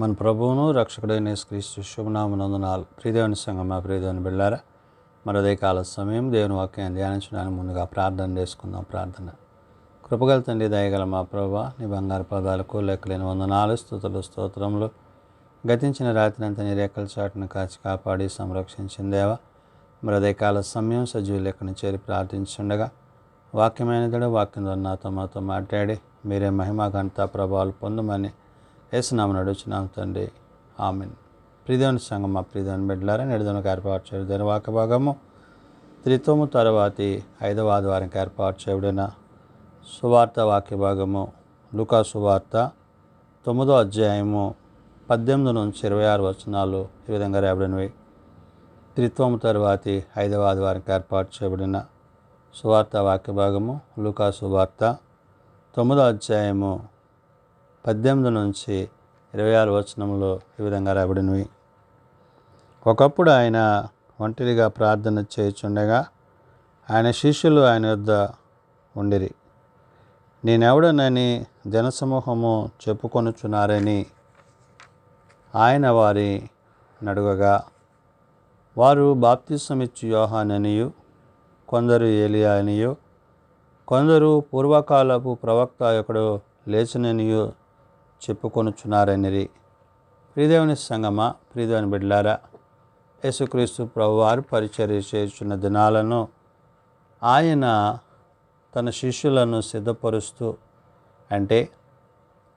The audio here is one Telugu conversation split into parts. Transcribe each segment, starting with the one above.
మన ప్రభువును రక్షకుడైన యేసుక్రీస్తు శుభనామమునందునాలు. ప్రియదేవుని సంగమా, ప్రియదేవుని బిళ్ళారా, మరొదే కాల సమయం దేవుని వాక్యాన్ని ధ్యానించడానికి ముందుగా ప్రార్థన చేసుకుందాం. ప్రార్థన. కృపగల తండ్రి, దయగల మా ప్రభువా, నీ బంగారు పదాలకు లెక్కలేని వందనాలు, స్తుతులు, స్తోత్రములు. గతించిన రాత్రి అంతా నీ రేఖల చాటును కాచి కాపాడి సంరక్షించిందేవా, మరొదే కాల సమయం సజీవులు లెక్కను చేరి ప్రార్థించుండగా వాక్యమైనదడు వాక్యం ద్వారా నాతో మాతో మాట్లాడి మీరే మహిమ ఘనత ప్రభావాలు పొందమని యేసునామమున అడుగుచున్నాం తండ్రి, ఆమేన్. ప్రియదేవుని సంగమా, ప్రియదేవుని బిడ్డలారా, నేడుదనకు ఏర్పాటు చేయబడిన వాక్య భాగము త్రిత్వము తరువాతి 5వ ఆదివారంకి ఏర్పాటు చేయబడిన సువార్త వాక్య భాగము లూకా సువార్త 9వ అధ్యాయము 18 నుంచి 26 వచనాలు ఈ విధంగా రాయబడినవి. త్రిత్వము తరువాతి 5వ ఆదివారంకి ఏర్పాటు చేయబడిన సువార్త వాక్య భాగము లూకా సువార్త 9వ అధ్యాయము 18 నుంచి 26 వచనములు ఈ విధంగా రాయబడినవి. ఒకప్పుడు ఆయన ఒంటరిగా ప్రార్థన చేయుచుండగా ఆయన శిష్యులు ఆయన యొద్ద ఉండిరి. నేనెవడనని జనసమూహము చెప్పుకొనుచున్నారని ఆయన వారి నడుగగా, వారు బాప్తిసమిచ్చు యోహాననియు, కొందరు ఏలియా అనియు, కొందరు పూర్వకాలపు ప్రవక్త ఒకడు లేచుననియు చెప్పుకొనుచున్నారనిరి. ప్రియదేవుని సంగమా, ప్రియదేవుని బిడ్డలారా, యేసుక్రీస్తు ప్రభువారు పరిచర్య చేయుచున్న దినాలను ఆయన తన శిష్యులను సిద్ధపరుస్తూ, అంటే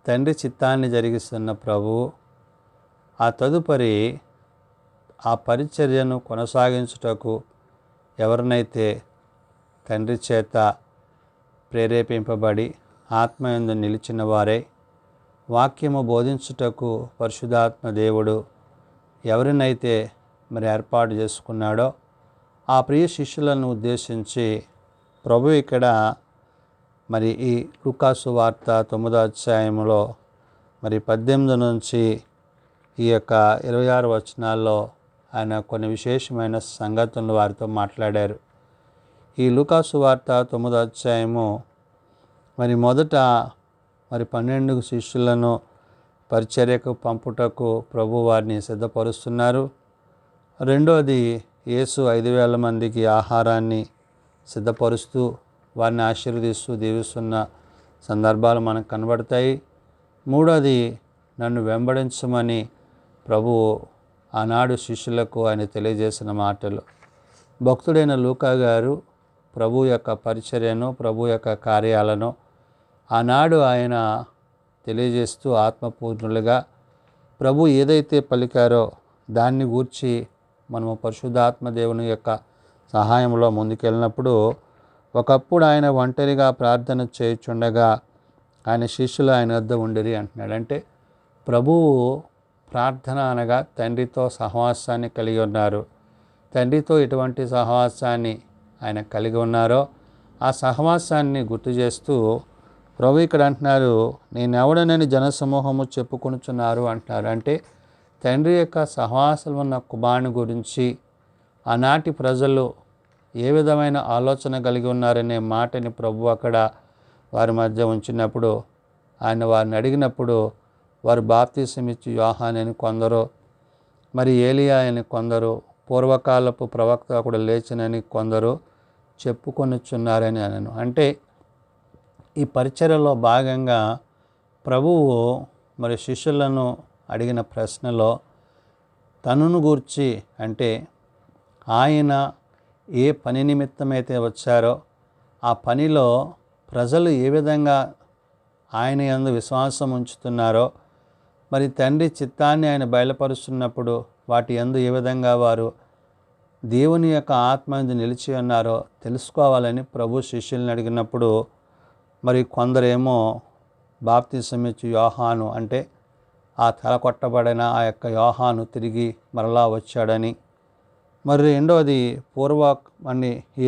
తండ్రి చిత్తాన్ని జరిగిస్తున్న ప్రభువు ఆ తదుపరి ఆ పరిచర్యను కొనసాగించుటకు ఎవరినైతే తండ్రి చేత ప్రేరేపింపబడి ఆత్మయందు నిలిచిన వారే వాక్యము బోధించుటకు పరిశుద్ధాత్మ దేవుడు ఎవరినైతే ఏర్పాటు చేసుకున్నాడో ఆ ప్రియ శిష్యులను ఉద్దేశించి ప్రభు ఇక్కడ ఈ లూకా సువార్త 9వ అధ్యాయంలో 18 నుంచి ఈ యొక్క 26 వచనాల్లో ఆయన కొన్ని విశేషమైన సంగతులను వారితో మాట్లాడారు. ఈ లూకా సువార్త 9వ అధ్యాయము మొదట 12 శిష్యులను పరిచర్యకు పంపుటకు ప్రభు వారిని సిద్ధపరుస్తున్నారు. రెండోది, యేసు 5,000 మందికి ఆహారాన్ని సిద్ధపరుస్తూ వారిని ఆశీర్వదిస్తూ దీవిస్తున్న సందర్భాలు మనకు కనబడతాయి. మూడోది, నన్ను వెంబడించమని ప్రభువు ఆనాడు శిష్యులకు ఆయన తెలియజేసిన మాటలు. భక్తుడైన లూకా గారు ప్రభు యొక్క పరిచర్యను, ప్రభు యొక్క కార్యాలను ఆనాడు ఆయన తెలియజేస్తూ ఆత్మపూర్ణులుగా ప్రభు ఏదైతే పలికారో దాన్ని గూర్చి మనము పరిశుద్ధాత్మ దేవుని యొక్క సహాయంలో ముందుకెళ్ళినప్పుడు, ఒకప్పుడు ఆయన ఒంటరిగా ప్రార్థన చేయుచుండగా ఆయన శిష్యులు ఆయన వద్ద ఉండిరి అంటున్నాడు. అంటే ప్రభువు ప్రార్థన అనగా తండ్రితో సహవాసాన్ని కలిగి ఉన్నారు. తండ్రితో ఎటువంటి సహవాసాన్ని ఆయన కలిగి ఉన్నారో ఆ సహవాసాన్ని గుర్తు చేస్తూ ప్రభు ఇక్కడ అంటున్నారు, నేనెవడనని జనసమూహము చెప్పుకొనుచున్నారు అంటున్నారు. అంటే తండ్రి యొక్క సహవాసం ఉన్న కుమారుని గురించి ఆనాటి ప్రజలు ఏ విధమైన ఆలోచన కలిగి ఉన్నారనే మాటని ప్రభు అక్కడ వారి మధ్య ఉంచినప్పుడు, ఆయన వారిని అడిగినప్పుడు వారు బాప్తిసమిచ్చు యోహానని కొందరు, ఏలియా అని కొందరు, పూర్వకాలపు ప్రవక్త ఒకడు లేచినని కొందరు చెప్పుకొనుచున్నారని అనను. అంటే ఈ పరిచర్యలో భాగంగా ప్రభువు శిష్యులను అడిగిన ప్రశ్నలో తనను గూర్చి, అంటే ఆయన ఏ పని నిమిత్తమైతే వచ్చారో ఆ పనిలో ప్రజలు ఏ విధంగా ఆయన యందు విశ్వాసం ఉంచుతున్నారో, తండ్రి చిత్తాన్ని ఆయన బయలుపరుస్తున్నప్పుడు వాటి యందు ఏ విధంగా వారు దేవుని యొక్క ఆత్మ యందు నిలిచి ఉన్నారో తెలుసుకోవాలని ప్రభు శిష్యుల్ని అడిగినప్పుడు, కొందరేమో బాప్తిసమిచ్చు యోహాను, అంటే ఆ తల కొట్టబడిన ఆ యొక్క యోహాను తిరిగి మరలా వచ్చాడని, రెండవది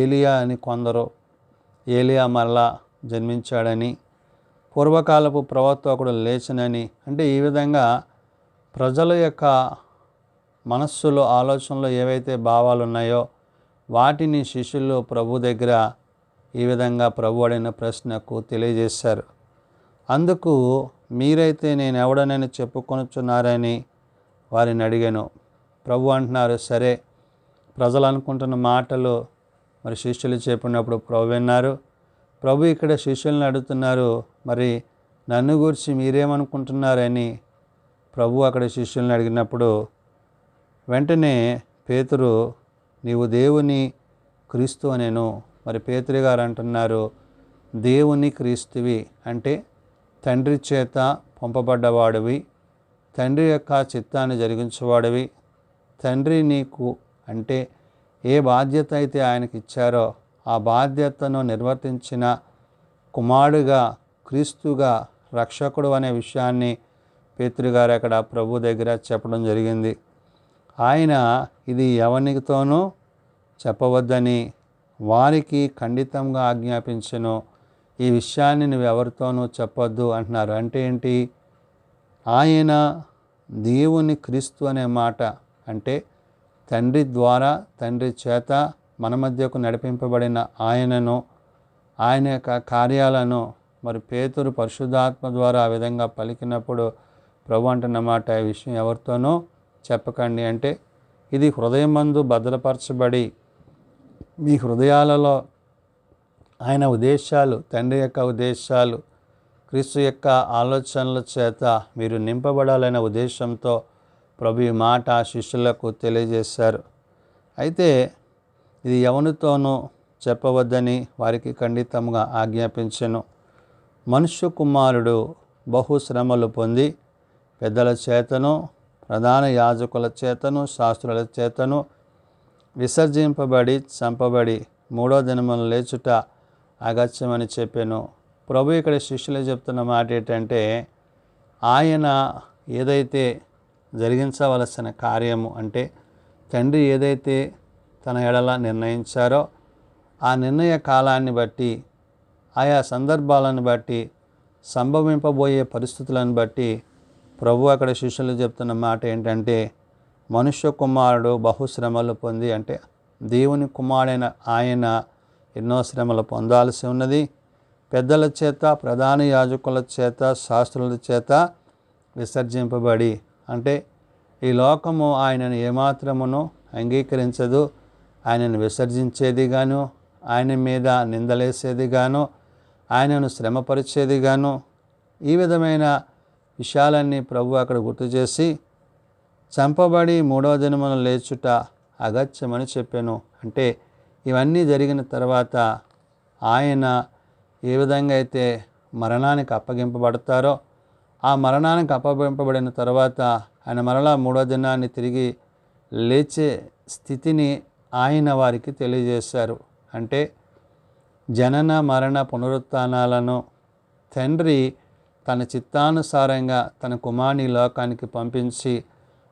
ఏలియా అని కొందరు, ఏలియా మరలా జన్మించాడని, పూర్వకాలపు ప్రవక్త ఒకడు లేచినని, అంటే ఈ విధంగా ప్రజల యొక్క మనస్సులో ఆలోచనలో ఏవైతే భావాలు ఉన్నాయో వాటిని శిష్యులు ప్రభు దగ్గర ఈ విధంగా ప్రభు అడిగిన ప్రశ్నకు తెలియజేశారు. అందుకు మీరైతే నేను ఎవడనని చెప్పుకొనుచున్నారని వారిని అడిగాను. ప్రభు అంటున్నారు, సరే, ప్రజలు అనుకుంటున్న మాటలు మరి శిష్యులు చెప్పినప్పుడు ప్రభు విన్నారు. ప్రభు ఇక్కడ శిష్యులను అడుగుతున్నారు, మరి నన్ను గురించి మీరేమనుకుంటున్నారని ప్రభు అక్కడ శిష్యులను అడిగినప్పుడు వెంటనే పేతురు, నీవు దేవుని క్రీస్తు అనేను. మరి పేతురు గారు అంటున్నారు, దేవుని క్రీస్తువి అంటే తండ్రి చేత పంపబడ్డవాడివి, తండ్రి యొక్క చిత్తాన్ని జరిగించేవాడివి. తండ్రి నీకు అంటే ఏ బాధ్యత అయితే ఆయనకి ఇచ్చారో ఆ బాధ్యతను నిర్వర్తించిన కుమారుడుగా, క్రీస్తుగా, రక్షకుడు అనే విషయాన్ని పేతురు గారు అక్కడ ప్రభు దగ్గర చెప్పడం జరిగింది. ఆయన ఇది ఎవరితోనూ చెప్పవద్దని వారికి ఖండితంగా ఆజ్ఞాపించెను. ఈ విషయాన్ని నువ్వు ఎవరితోనూ చెప్పొద్దు అంటున్నారు. అంటే ఏంటి? ఆయన దేవుని క్రీస్తు అనే మాట అంటే తండ్రి ద్వారా, తండ్రి చేత మన మధ్యకు నడిపింపబడిన ఆయనను, ఆయన యొక్క కార్యాలను మరి పేతురు పరిశుద్ధాత్మ ద్వారా ఆ విధంగా పలికినప్పుడు ప్రభు అంటున్నమాట, ఈ విషయం ఎవరితోనూ చెప్పకండి. అంటే ఇది హృదయమందు భద్రపరచబడి మీ హృదయాలలో ఆయన ఉద్దేశాలు, తండ్రి యొక్క ఉద్దేశాలు, క్రీస్తు యొక్క ఆలోచనల చేత మీరు నింపబడాలనే ఉద్దేశంతో ప్రభు ఈ మాట శిష్యులకు తెలియజేశారు. అయితే ఇది ఎవరితోనూ చెప్పవద్దని వారికి ఖండితంగా ఆజ్ఞాపించెను. మనుష్య కుమారుడు బహు శ్రమలు పొంది పెద్దల చేతను, ప్రధాన యాజకుల చేతను, శాస్త్రుల చేతను విసర్జింపబడి చంపబడి మూడో దినమున లేచుట అగత్యమని చెప్పాను. ప్రభు ఇక్కడ శిష్యులు చెప్తున్న మాట ఏంటంటే, ఆయన ఏదైతే జరిగించవలసిన కార్యము అంటే తండ్రి ఏదైతే తన ఎడల నిర్ణయించారో ఆ నిర్ణయ కాలాన్ని బట్టి, ఆయా సందర్భాలను బట్టి, సంభవింపబోయే పరిస్థితులను బట్టి ప్రభు అక్కడ శిష్యులు చెప్తున్న మాట ఏంటంటే, మనుష్య కుమారుడు బహుశ్రమలు పొంది అంటే దేవుని కుమారుడైన ఆయన ఎన్నో శ్రమలు పొందాల్సి ఉన్నది. పెద్దల చేత, ప్రధాన యాజకుల చేత, శాస్త్రుల చేత విసర్జింపబడి అంటే ఈ లోకము ఆయనను ఏమాత్రమును అంగీకరించదు, ఆయనను విసర్జించేది గాను, ఆయన మీద నిందలేసేది గాను, ఆయనను శ్రమపరిచేది గాను, ఈ విధమైన విషయాలన్నీ ప్రభు అక్కడ గుర్తు చేసి చంపబడి మూడవ దినమున లేచుట అగత్యమని చెప్పాను. అంటే ఇవన్నీ జరిగిన తర్వాత ఆయన ఏ విధంగా అయితే మరణానికి అప్పగింపబడతారో ఆ మరణానికి అప్పగింపబడిన తర్వాత ఆయన మరలా మూడో దినాన్ని తిరిగి లేచే స్థితిని ఆయన వారికి తెలియజేశారు. అంటే జనన, మరణ, పునరుత్థానాలను తండ్రి తన చిత్తానుసారంగా తన కుమారుని లోకానికి పంపించి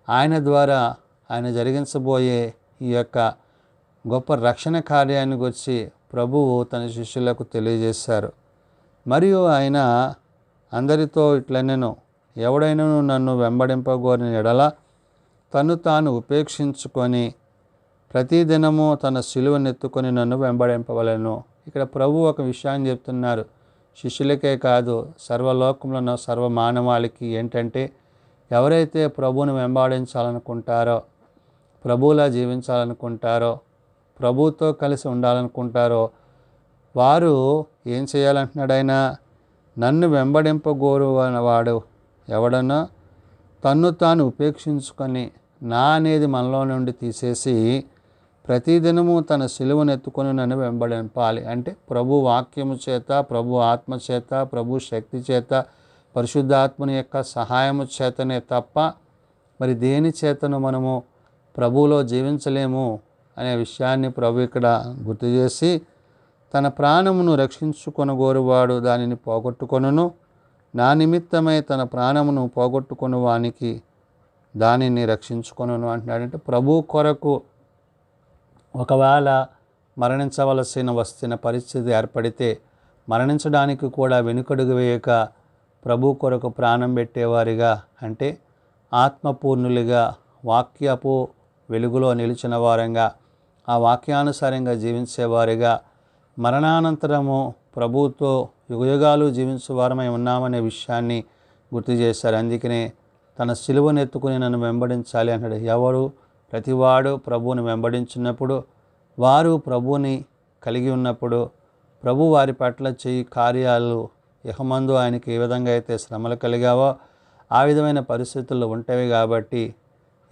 ఆయన ద్వారా ఆయన జరిగించబోయే ఈ యొక్క గొప్ప రక్షణ కార్యాన్ని గురించి ప్రభువు తన శిష్యులకు తెలియజేశారు. మరియు ఆయన అందరితో ఇట్లనెను, ఎవడైనను నన్ను వెంబడింపగోరిన ఎడల తను తాను ఉపేక్షించుకొని ప్రతిదినము తన సిలువనెత్తుకొని నన్ను వెంబడింపవలెను. ఇక్కడ ప్రభు ఒక విషయాన్ని చెప్తున్నారు, శిష్యులకే కాదు సర్వలోకంలో ఉన్న సర్వ మానవాళికి. ఏంటంటే ఎవరైతే ప్రభువును వెంబడించాలనుకుంటారో, ప్రభువులా జీవించాలనుకుంటారో, ప్రభువుతో కలిసి ఉండాలనుకుంటారో వారు ఏం చేయాలంటున్నాడు ఆయన? నన్ను వెంబడింపగోరువాడు ఎవడన్నా తన్ను తాను ఉపేక్షించుకొని నా అనేది మనలో నుండి తీసేసి ప్రతిదినము తన సిలువను ఎత్తుకొని నన్ను వెంబడింపాలి. అంటే ప్రభు వాక్యము చేత, ప్రభు ఆత్మ చేత, ప్రభు శక్తి చేత, పరిశుద్ధాత్మని యొక్క సహాయము చేతనే తప్ప మరి దేని చేతను మనము ప్రభువులో జీవించలేము అనే విషయాన్ని ప్రభు ఇక్కడ గుర్తు చేసి, తన ప్రాణమును రక్షించుకొనగోరువాడు దానిని పోగొట్టుకొనును, నా నిమిత్తమై తన ప్రాణమును పోగొట్టుకొను వానికి దానిని రక్షించుకొనును అంటున్నాడంటే ప్రభు కొరకు ఒకవేళ మరణించవలసిన వస్తున్న పరిస్థితి ఏర్పడితే మరణించడానికి కూడా వెనుకడుగు వేయక ప్రభు కొరకు ప్రాణం పెట్టేవారిగా, అంటే ఆత్మపూర్ణులుగా, వాక్యపు వెలుగులో నిలిచిన వారంగా, ఆ వాక్యానుసారంగా జీవించేవారిగా, మరణానంతరము ప్రభువుతో యుగయుగాలు జీవించే వారమై ఉన్నామనే విషయాన్ని గుర్తు చేశారు. అందుకనే తన సిలువను ఎత్తుకుని నన్ను వెంబడించాలి అంటాడు. ఎవరు? ప్రతివాడు ప్రభువుని వెంబడించినప్పుడు, వారు ప్రభువుని కలిగి ఉన్నప్పుడు, ప్రభు వారి పట్ల చేయి కార్యాలు ఇహమందు ఆయనకి ఏ విధంగా అయితే శ్రమలు కలిగావో ఆ విధమైన పరిస్థితుల్లో ఉంటాయి. కాబట్టి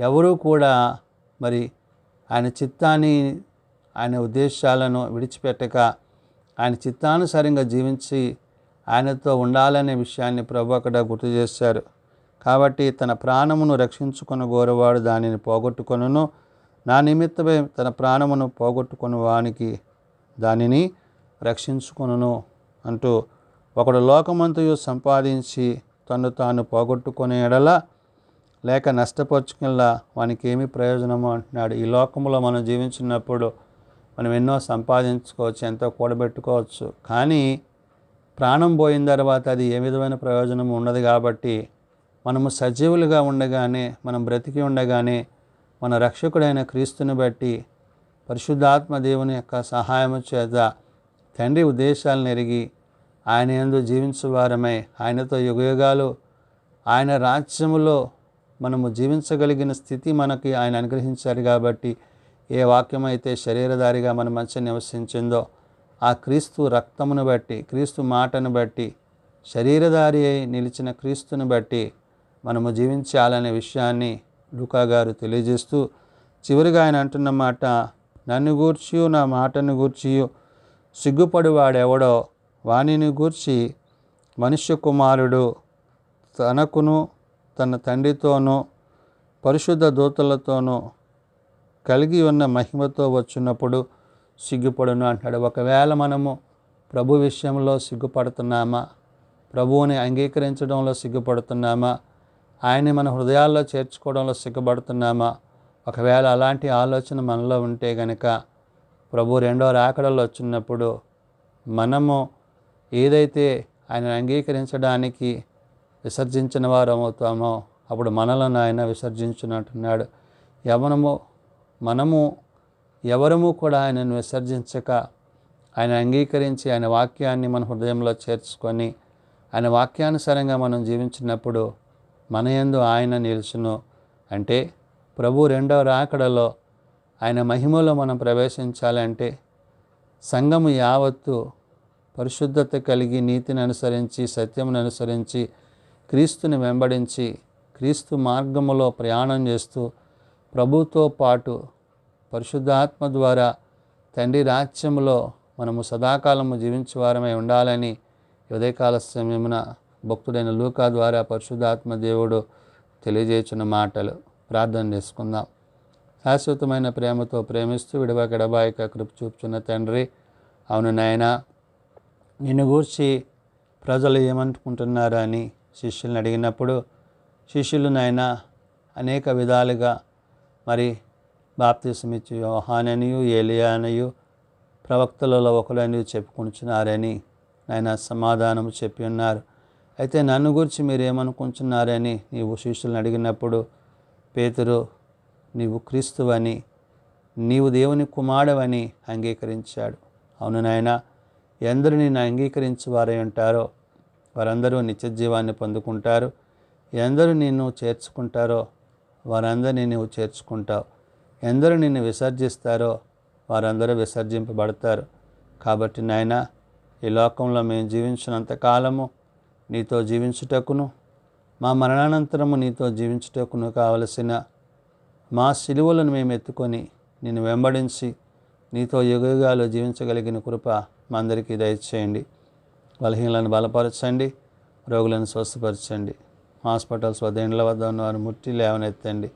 ఎవరూ కూడా మరి ఆయన చిత్తాన్ని, ఆయన ఉద్దేశాలను విడిచిపెట్టక ఆయన చిత్తానుసారంగా జీవించి ఆయనతో ఉండాలనే విషయాన్ని ప్రభు అక్కడ గుర్తు చేశారు. కాబట్టి తన ప్రాణమును రక్షించుకుని గోరువాడు దానిని పోగొట్టుకొనును, నా నిమిత్తమే తన ప్రాణమును పోగొట్టుకుని వానికి దానిని రక్షించుకొనును అంటూ, ఒకడు లోకమంతయు సంపాదించి తను తాను పోగొట్టుకునే ఎడల లేక నష్టపరుచుకునేలా వానికి ఏమి ప్రయోజనము అంటున్నాడు. ఈ లోకంలో మనం జీవించినప్పుడు మనం ఎన్నో సంపాదించుకోవచ్చు, ఎంతో కూడబెట్టుకోవచ్చు. కానీ ప్రాణం పోయిన తర్వాత అది ఏ విధమైన ప్రయోజనం ఉండదు. కాబట్టి మనము సజీవులుగా ఉండగానే, మనం బ్రతికి ఉండగానే మన రక్షకుడైన క్రీస్తుని బట్టి పరిశుద్ధాత్మ దేవుని యొక్క సహాయము చేత తండ్రి ఉద్దేశాలను ఎరిగి ఆయన యందు జీవించువారమై ఆయనతో యుగయుగాలు ఆయన రాజ్యములో మనము జీవించగలిగిన స్థితి మనకి ఆయన అనుగ్రహించారు. కాబట్టి ఏ వాక్యం అయితే శరీరధారిగా మన మధ్య నివసించిందో ఆ క్రీస్తు రక్తమును బట్టి, క్రీస్తు మాటను బట్టి, శరీరధారి అయి నిలిచిన క్రీస్తుని బట్టి మనము జీవించాలనే విషయాన్ని లూకా గారు తెలియజేస్తూ చివరిగా ఆయన అంటున్న మాట, నన్ను గూర్చియు నా మాటను గూర్చియు సిగ్గుపడివాడెవడో వానిని గూర్చి మనుష్య కుమారుడు తనకును తన తండ్రితోనూ పరిశుద్ధ దూతలతోనూ కలిగి ఉన్న మహిమతో వచ్చినప్పుడు సిగ్గుపడును అంటాడు. ఒకవేళ మనము ప్రభు విషయంలో సిగ్గుపడుతున్నామా, ప్రభువుని అంగీకరించడంలో సిగ్గుపడుతున్నామా, ఆయన్ని మన హృదయాల్లో చేర్చుకోవడంలో సిగ్గుపడుతున్నామా? ఒకవేళ అలాంటి ఆలోచన మనలో ఉంటే గనక ప్రభు రెండో రాకడలో వచ్చినప్పుడు మనము ఏదైతే ఆయన అంగీకరించడానికి విసర్జించిన వారు అవుతామో అప్పుడు మనలను ఆయన విసర్జించునంటున్నాడు. మనము ఎవరము కూడా ఆయనను విసర్జించక ఆయన అంగీకరించి ఆయన వాక్యాన్ని మన హృదయంలో చేర్చుకొని ఆయన వాక్యానుసారంగా మనం జీవించినప్పుడు మన యందు ఆయన నిలుచును. అంటే ప్రభు రెండవ రాకడలో ఆయన మహిమలో మనం ప్రవేశించాలంటే సంఘము యావత్తు పరిశుద్ధత కలిగి నీతిని అనుసరించి సత్యమును అనుసరించి క్రీస్తుని వెంబడించి క్రీస్తు మార్గములో ప్రయాణం చేస్తూ ప్రభుతో పాటు పరిశుద్ధాత్మ ద్వారా తండ్రి రాజ్యములో మనము సదాకాలము జీవించేవారమై ఉండాలని ఉదయకాల సమయమున భక్తుడైన లూకా ద్వారా పరిశుద్ధాత్మ దేవుడు తెలియజేసిన మాటలు. ప్రార్థన చేసుకుందాం. శాశ్వతమైన ప్రేమతో ప్రేమిస్తూ విడవగడబాయిక కృప చూపుచున్న తండ్రి, అవును నాయనా, నిన్ను గూర్చి ప్రజలు ఏమనుకుంటున్నారా అని శిష్యులను అడిగినప్పుడు శిష్యులు నాయనా అనేక విధాలుగా మరి బాప్తిసమిచ్చి యోహాననియు ఏలియానయు ప్రవక్తలలో ఒకడని చెప్పుకుంటున్నారని నాయన సమాధానం చెప్పి ఉన్నారు. అయితే నన్ను గురించి మీరు ఏమనుకుంటున్నారని నీవు శిష్యులను అడిగినప్పుడు పేతురు నీవు క్రీస్తువని, నీవు దేవుని కుమారుడవని అంగీకరించాడు. అవును నాయన, ఎందరు నిన్ను అంగీకరించి వారై ఉంటారో వారందరూ నిత్య జీవాన్ని పొందుకుంటారు. ఎందరు నిన్ను చేర్చుకుంటారో వారందరినీ నీవు చేర్చుకుంటావు. ఎందరు నిన్ను విసర్జిస్తారో వారందరూ విసర్జింపబడతారు. కాబట్టి నాయన, ఈ లోకంలో మేము జీవించినంత కాలము నీతో జీవించుటకును మా మరణానంతరము నీతో జీవించుటకును కావలసిన మా సిలువలను మేము ఎత్తుకొని నిన్ను వెంబడించి నీతో యుగయుగాలు జీవించగలిగిన కృప మా అందరికీ దయచేయండి. బలహీనలను బలపరచండి, రోగులను స్వస్థపరచండి. హాస్పిటల్స్ వద్ద ఇండ్ల వద్ద ఉన్నవారు ముట్టి లేవనెత్తండి.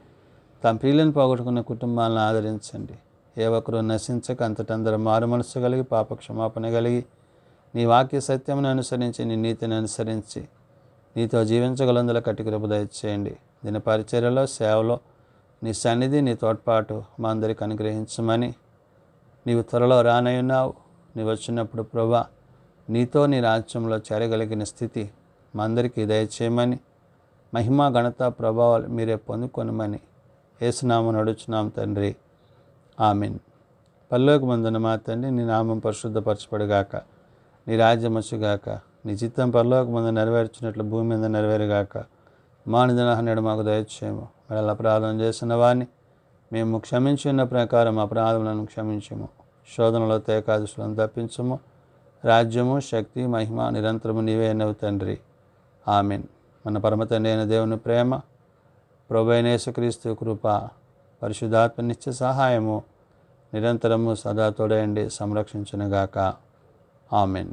తమ ప్రియులను పోగొట్టుకున్న కుటుంబాలను ఆదరించండి. ఏ ఒక్కరూ నశించక అంతటందరూ మారు మనసు కలిగి పాప క్షమాపణ కలిగి నీ వాక్య సత్యమును అనుసరించి నీ నీతిని అనుసరించి నీతో జీవించగలందుల కట్టి కృప దయచేయండి. దీని పరిచర్యలో సేవలో నీ సన్నిధి నీ తోడ్పాటు మా అందరికి అనుగ్రహించమని, నీవు త్వరలో రానయ్యున్నావు. నీవు వచ్చినప్పుడు ప్రభా నీతో నీ రాజ్యంలో చేరగలిగిన స్థితి మా అందరికీ దయచేయమని, మహిమ ఘనత ప్రభావాలు మీరే పొందుకొనమని యేసునామమున నడుచున్నాం తండ్రి, ఆమేన్. పరలోకమందున్న మా తండ్రి, నీ నామం పరిశుద్ధపరచబడుగాక, నీ రాజ్యం వచ్చుగాక, నీ చిత్తం పరలోకమందు నెరవేర్చినట్లు భూమి మీద నెరవేరుగాక. మా అనుదిన నేడు మాకు దయచేయము. వేళ అపరాధం చేసిన వారిని మేము క్షమించి ఉన్న ప్రకారం అపరాధములను క్షమించము. శోధనలో తేకాదశులను తప్పించము. రాజ్యము, శక్తి, మహిమ నిరంతరము నీవే అయినవు తండ్రి. ఆమెన్. మన పరమతండ్రి అయిన దేవుని ప్రేమ, ప్రభువైన యేసుక్రీస్తు కృప, పరిశుద్ధాత్మ నిత్య సహాయము నిరంతరము సదా తోడయండి సంరక్షించునుగాక. ఆమెన్.